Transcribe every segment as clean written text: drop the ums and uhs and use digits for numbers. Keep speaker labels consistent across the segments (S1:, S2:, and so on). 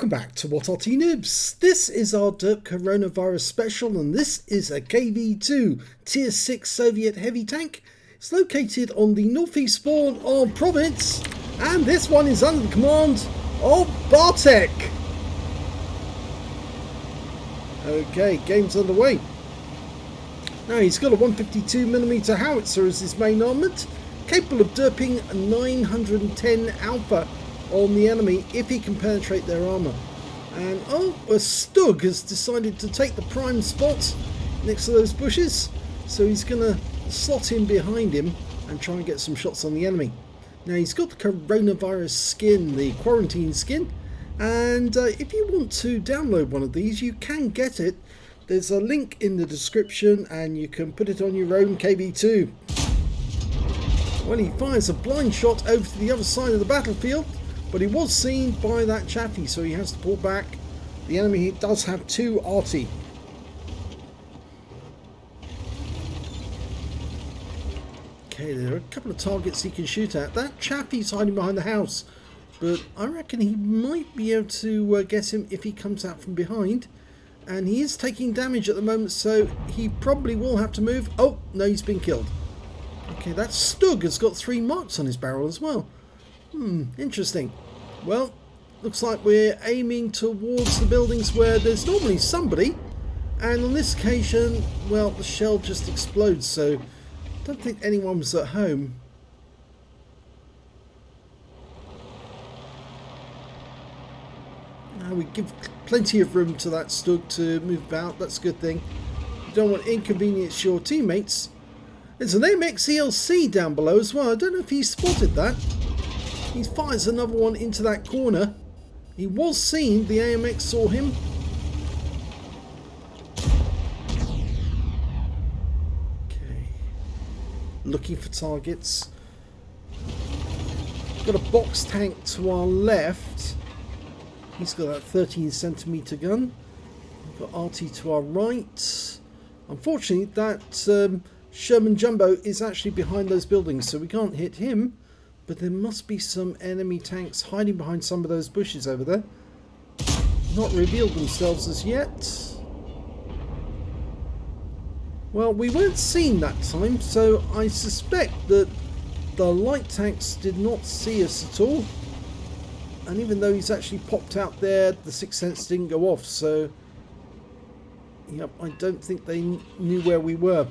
S1: Welcome back to What Arty Noobs. This is our Derp coronavirus special, and this is a KV-2 Tier 6 Soviet heavy tank. It's located on the northeast spawn of Province, and this one is under the command of Bartek. Okay, game's underway. Now he's got a 152mm howitzer as his main armament, capable of derping 910 alpha on the enemy if he can penetrate their armour. And a Stug has decided to take the prime spot next to those bushes, so he's going to slot in behind him and try and get some shots on the enemy. Now he's got the coronavirus skin, the quarantine skin, and if you want to download one of these you can get it. There's a link in the description and you can put it on your own KV-2. Well, he fires a blind shot over to the other side of the battlefield, but he was seen by that chaffee, so he has to pull back. The enemy does have two Arty. Okay, there are a couple of targets he can shoot at. That chaffee's hiding behind the house, but I reckon he might be able to get him if he comes out from behind. And he is taking damage at the moment, so he probably will have to move. Oh, no, he's been killed. Okay, that Stug has got 3 marks on his barrel as well. Interesting. Well, looks like we're aiming towards the buildings where there's normally somebody, and on this occasion, well, the shell just explodes, so I don't think anyone was at home. Now we give plenty of room to that Stug to move about. That's a good thing. You don't want to inconvenience your teammates. There's an AMX ELC down below as well. I don't know if he spotted that. He fires another one into that corner. He was seen. The AMX saw him. Okay. Looking for targets. Got a box tank to our left. He's got that 13cm gun. We've got Arty to our right. Unfortunately, that Sherman Jumbo is actually behind those buildings, so we can't hit him. But there must be some enemy tanks hiding behind some of those bushes over there. Not revealed themselves as yet. Well, we weren't seen that time, so I suspect that the light tanks did not see us at all. And even though he's actually popped out there, the sixth sense didn't go off, so yep, I don't think they knew where we were.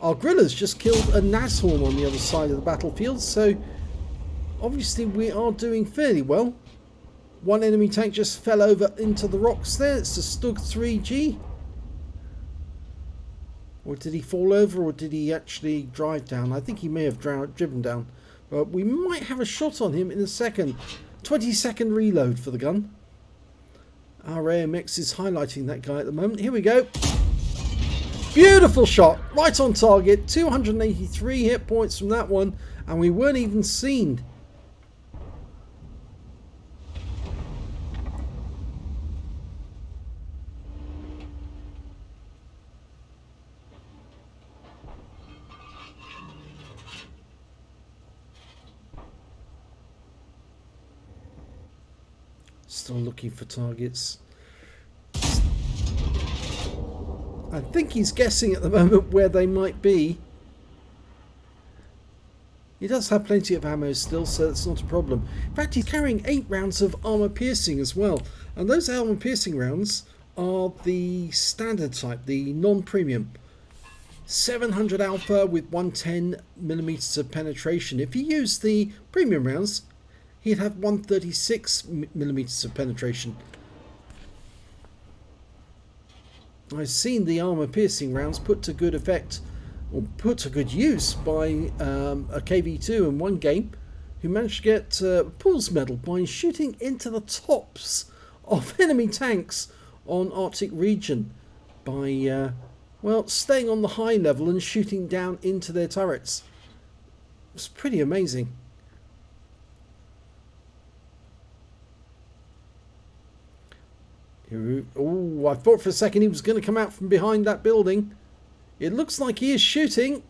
S1: Our Grillas just killed a Nashorn on the other side of the battlefield, so obviously we are doing fairly well. One enemy tank just fell over into the rocks there. It's a Stug 3G. Or did he fall over, or did he actually drive down? I think he may have driven down. But we might have a shot on him in a second. 20-second reload for the gun. Our AMX is highlighting that guy at the moment. Here we go. Beautiful shot, right on target. 283 hit points from that one, and we weren't even seen. Still looking for targets. I think he's guessing at the moment where they might be. He does have plenty of ammo still, so that's not a problem. In fact, he's carrying 8 rounds of armor piercing as well. And those armor piercing rounds are the standard type, the non-premium. 700 alpha with 110mm of penetration. If he used the premium rounds, he'd have 136mm of penetration. I've seen the armor piercing rounds put to good effect, or put to good use by a KV-2 in one game, who managed to get a Walters Medal by shooting into the tops of enemy tanks on Arctic region by, well, staying on the high level and shooting down into their turrets. It's pretty amazing. Oh, I thought for a second he was going to come out from behind that building. It looks like he is shooting.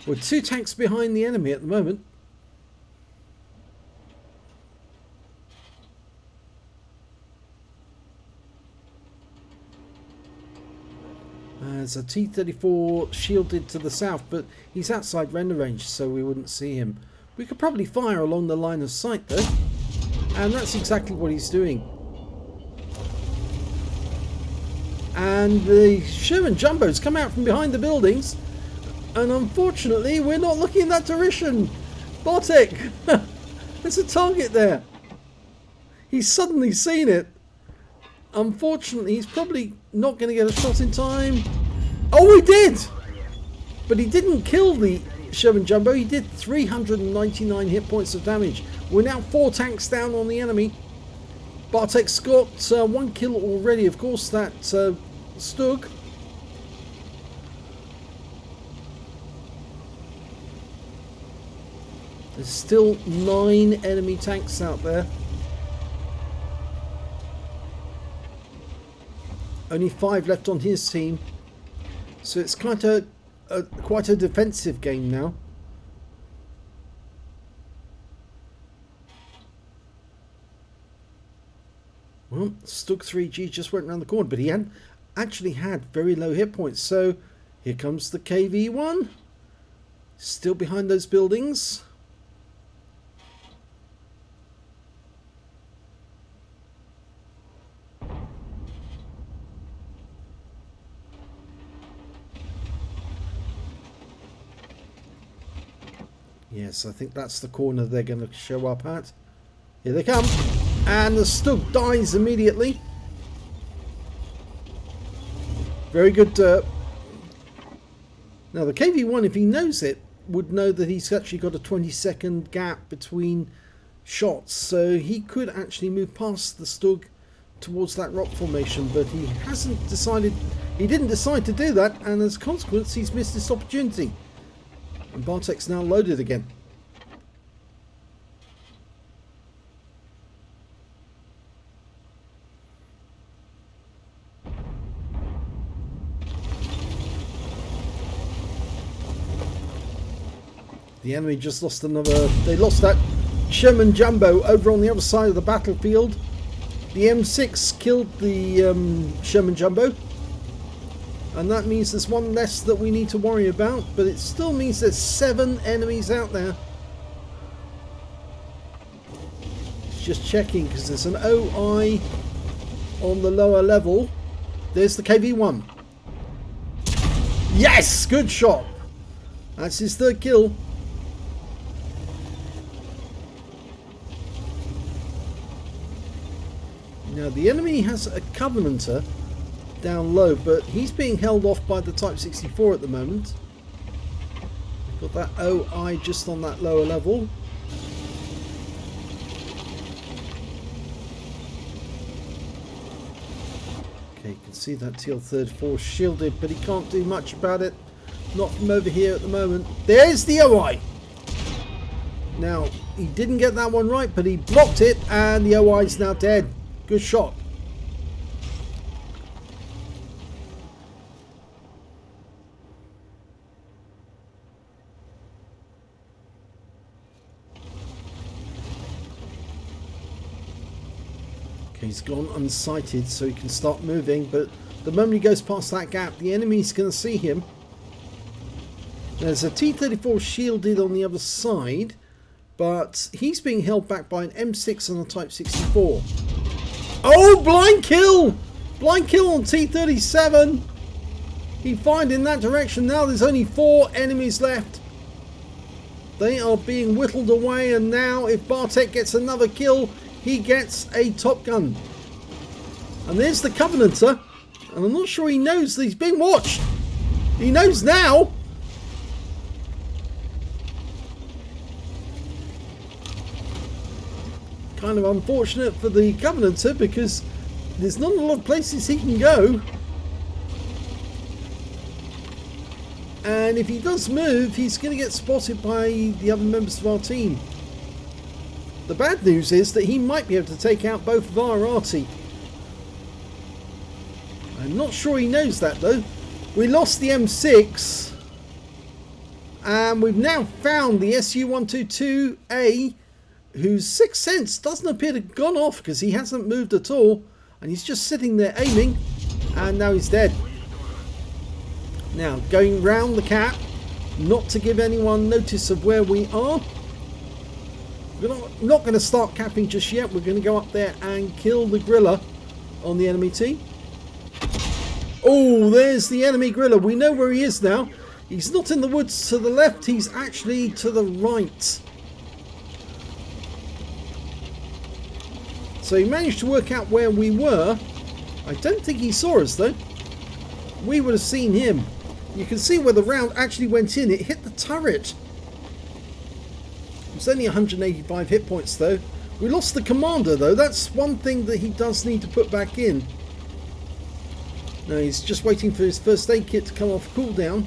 S1: We're 2 tanks behind the enemy at the moment. There's a T-34 shielded to the south, but he's outside render range, so we wouldn't see him. We could probably fire along the line of sight though, and that's exactly what he's doing. And the Sherman Jumbos come out from behind the buildings, and unfortunately we're not looking in that direction. Bartek, there's a target there. He's suddenly seen it. Unfortunately, he's probably not going to get a shot in time. Oh, he did! But he didn't kill the Sherman Jumbo. He did 399 hit points of damage. We're now 4 tanks down on the enemy. Bartek's got 1 kill already. Of course, that Stug. There's still 9 enemy tanks out there. Only 5 left on his team, so it's quite a defensive game now. Well, Stug 3G just went around the corner, but he hadn't actually had very low hit points. So here comes the KV-1, still behind those buildings. Yes, I think that's the corner they're going to show up at. Here they come. And the Stug dies immediately. Very good Derp. Now the KV-1, if he knows it, would know that he's actually got a 20-second gap between shots. So he could actually move past the Stug towards that rock formation. But he hasn't decided. He didn't decide to do that. And as a consequence, he's missed this opportunity. And Bartek's now loaded again. The enemy just lost another. They lost that Sherman Jumbo over on the other side of the battlefield. The M6 killed the Sherman Jumbo. And that means there's 1 less that we need to worry about, but it still means there's 7 enemies out there. Just checking because there's an OI on the lower level. There's the KV-1. Yes! Good shot! That's his 3rd kill. Now the enemy has a Covenanter down low, but he's being held off by the Type 64 at the moment. We've got that OI just on that lower level. Okay, you can see that TL-34 shielded, but he can't do much about it. Not from over here at the moment. There's the OI! Now, he didn't get that one right, but he blocked it, and the OI is now dead. Good shot. He's gone unsighted, so he can start moving, but the moment he goes past that gap, the enemy's going to see him. There's a T-34 shielded on the other side, but he's being held back by an M6 and a Type 64. Oh, blind kill! Blind kill on T-37. He fired in that direction. Now there's only 4 enemies left. They are being whittled away, and now if Bartek gets another kill, he gets a Top Gun. And there's the Covenanter. And I'm not sure he knows that he's being watched. He knows now. Kind of unfortunate for the Covenanter because there's not a lot of places he can go. And if he does move, he's going to get spotted by the other members of our team. The bad news is that he might be able to take out both of our Arty. I'm not sure he knows that though. We lost the M6. And we've now found the SU-122A, whose sixth sense doesn't appear to have gone off because he hasn't moved at all. And he's just sitting there aiming. And now he's dead. Now, going round the cap, not to give anyone notice of where we are. We're not going to start capping just yet. We're going to go up there and kill the griller on the enemy team. Oh, there's the enemy griller. We know where he is now. He's not in the woods to the left. He's actually to the right. So he managed to work out where we were. I don't think he saw us though. We would have seen him. You can see where the round actually went in. It hit the turret. It was only 185 hit points though. We lost the commander though. That's one thing that he does need to put back in. No, he's just waiting for his first aid kit to come off cooldown.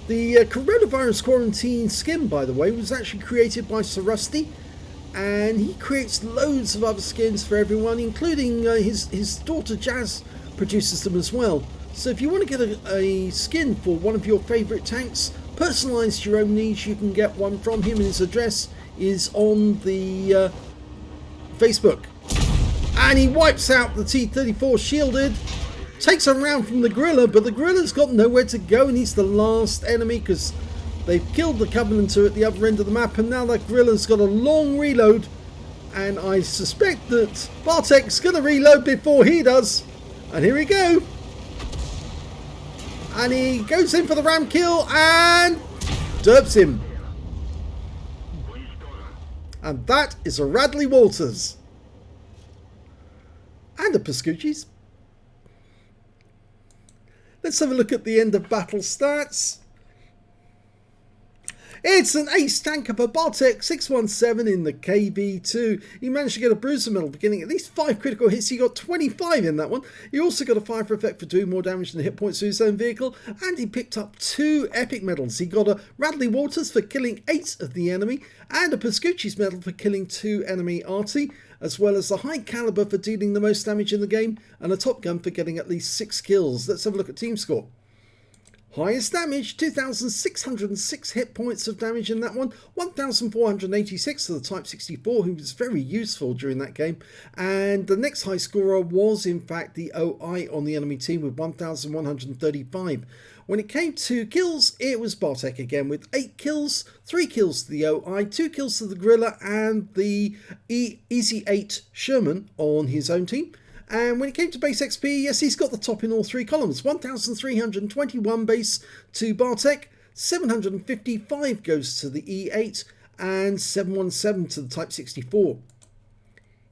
S1: The coronavirus quarantine skin, by the way, was actually created by Sir Rusty, and he creates loads of other skins for everyone, including his daughter Jazz produces them as well. So if you want to get a skin for one of your favourite tanks, personalised to your own needs, you can get one from him, and his address is on the Facebook. And he wipes out the T-34 shielded. Takes a round from the gorilla, but the gorilla's got nowhere to go, and he's the last enemy because they've killed the Covenanter at the other end of the map, and now that gorilla's got a long reload, and I suspect that Bartek's going to reload before he does. And here we go. And he goes in for the ram kill and derps him. And that is a Radley Walters. And a Pascucci's. Let's have a look at the end of battle stats. It's an ace tank of a Bartek 617 in the KV-2. He managed to get a bruiser medal for getting at least 5 critical hits. He got 25 in that one. He also got a fire effect for doing more damage than hit points to his own vehicle. And he picked up 2 epic medals. He got a Radley Walters for killing 8 of the enemy, and a Pascucci's medal for killing 2 enemy Arty, as well as the high caliber for dealing the most damage in the game, and a Top Gun for getting at least 6 kills. Let's have a look at team score. Highest damage, 2,606 hit points of damage in that one, 1,486 to the Type 64, who was very useful during that game. And the next high scorer was in fact the OI on the enemy team with 1,135. When it came to kills, it was Bartek again with 8 kills, 3 kills to the OI, 2 kills to the Gorilla, and the Easy 8 Sherman on his own team. And when it came to base XP, yes, he's got the top in all 3 columns. 1,321 base to Bartek, 755 goes to the E8, and 717 to the Type 64.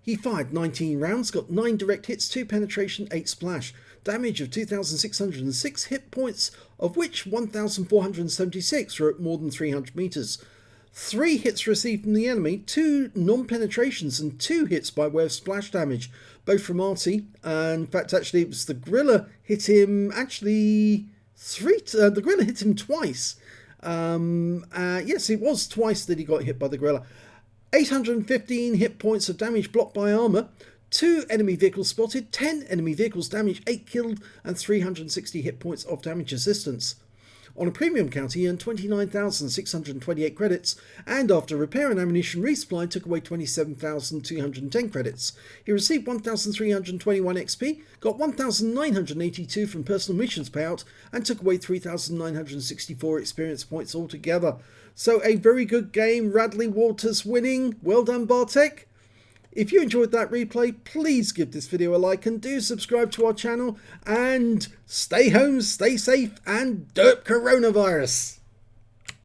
S1: He fired 19 rounds, got 9 direct hits, 2 penetration, 8 splash. Damage of 2,606 hit points, of which 1,476 were at more than 300 meters. 3 hits received from the enemy, 2 non-penetrations, and 2 hits by way of splash damage, both from Arty. In fact, actually, it was the Gorilla hit him, the Gorilla hit him twice. Yes, it was twice that he got hit by the Gorilla. 815 hit points of damage blocked by armour, 2 enemy vehicles spotted, 10 enemy vehicles damaged, 8 killed, and 360 hit points of damage assistance. On a premium count, he earned 29,628 credits, and after repair and ammunition resupply, took away 27,210 credits. He received 1,321 XP, got 1,982 from personal missions payout, and took away 3,964 experience points altogether. So a very good game, Radley Walters winning. Well done, Bartek. If you enjoyed that replay, please give this video a like and do subscribe to our channel, and stay home, stay safe, and derp coronavirus.